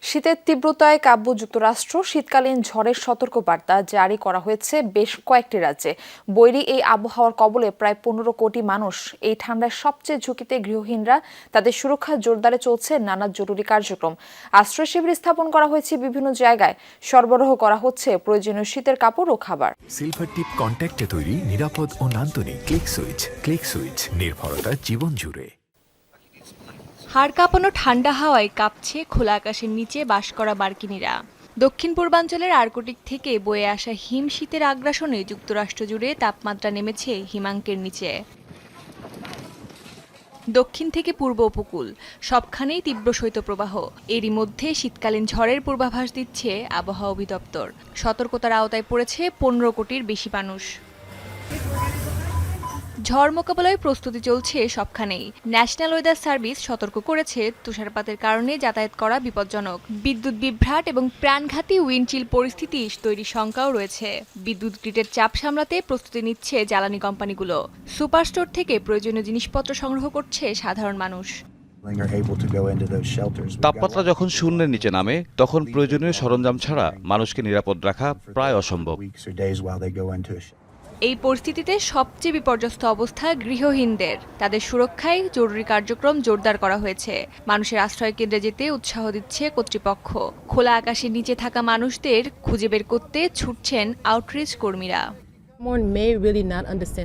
শীতের তীব্রতায় কাব্য যুক্তরাষ্ট্র শীতকালীন ঝড়ের সতর্কবার্তা জারি করা হয়েছে বেশ কয়েকটি রাজ্যে। বৈরী এই আবহাওয়ার কবলে প্রায় 15 কোটি মানুষ। এই ঠান্ডায় সবচেয়ে ঝুঁকিতে গৃহহীনরা। তাদের সুরক্ষা জোরদারে চলছে নানা জরুরি কার্যক্রম। আশ্রয় শিবির স্থাপন করা হয়েছে বিভিন্ন জায়গায়। সরবরাহ করা হচ্ছে প্রয়োজনীয় শীতের কাপড় ও খাবার। সিলভার টিপ কন্ট্যাক্টে তৈরি নিরাপদ ও নান্দনিক ক্লিক সুইচ নির্ভরতা জীবন জুড়ে। হাড় কাঁপানো ঠান্ডা হাওয়ায় কাঁপছে খোলা আকাশের নিচে বাস করা মার্কিনীরা। দক্ষিণ পূর্বাঞ্চলের আর্কটিক থেকে বয়ে আসা হিম শীতের আগ্রাসনে যুক্তরাষ্ট্র জুড়ে তাপমাত্রা নেমেছে হিমাঙ্কের নিচে। দক্ষিণ থেকে পূর্ব উপকূল সবখানেই তীব্র শৈত্যপ্রবাহ। এরই মধ্যে শীতকালীন ঝড়ের পূর্বাভাস দিচ্ছে আবহাওয়া অধিদপ্তর। সতর্কতার আওতায় পড়েছে 15 কোটির বেশি মানুষ। ঝড় মোকাবেলায় প্রস্তুতি চলছে সবখানেই। ন্যাশনাল ওয়েদার সার্ভিস সতর্ক করেছে তুষারপাতের কারণে যাতায়াত করা বিপজ্জনক। বিদ্যুৎ বিভ্রাট এবং প্রাণঘাতী উইন্ডচিল পরিস্থিতি তৈরির শঙ্কাও রয়েছে। বিদ্যুৎ গ্রিডের চাপ সামলাতে প্রস্তুতি নিচ্ছে জ্বালানি কোম্পানিগুলো। সুপার স্টোর থেকে প্রয়োজনীয় জিনিসপত্র সংগ্রহ করছে সাধারণ মানুষ। তাপমাত্রা যখন শূন্যের নিচে নামে তখন প্রয়োজনীয় সরঞ্জাম ছাড়া মানুষকে নিরাপদ রাখা প্রায় অসম্ভব। এই পরিস্থিতিতে সবচেয়ে বিপর্যস্ত অবস্থা গৃহহীনদের। তাদের সুরক্ষায় জরুরি কার্যক্রম জোরদার করা হয়েছে। মানুষের আশ্রয় কেন্দ্রে যেতে উৎসাহ দিচ্ছে কর্তৃপক্ষ। খোলা আকাশের নিচে থাকা মানুষদের খুঁজে বের করতে ছুটছেন আউটরিচ কর্মীরা।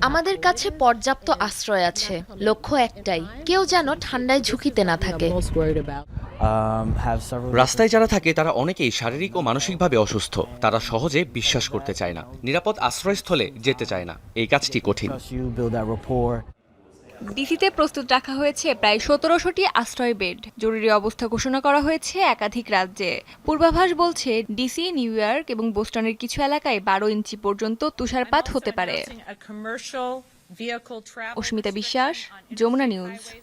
আমাদের কাছে পর্যাপ্ত আশ্রয় আছে, লক্ষ্য একটাই, কেউ যেন ঠান্ডায় ঝুঁকিতে না থাকে। রাস্তায় যারা থাকে তারা অনেকেই শারীরিক ও মানসিকভাবে অসুস্থ। তারা সহজে বিশ্বাস করতে চায় না, নিরাপদ আশ্রয়স্থলে যেতে চায় না। এই কাজটি কঠিন। ডিসিতে প্রস্তুত রাখা হয়েছে প্রায় 1700টি আশ্রয় বেড। জরুরি অবস্থা ঘোষণা করা হয়েছে একাধিক রাজ্যে। পূর্বাভাস বলছে ডিসি, নিউ ইয়র্ক এবং বোস্টনের কিছু এলাকায় 12 ইঞ্চি পর্যন্ত তুষারপাত হতে পারে। অস্মিতা বিশ্বাস, যমুনা নিউজ।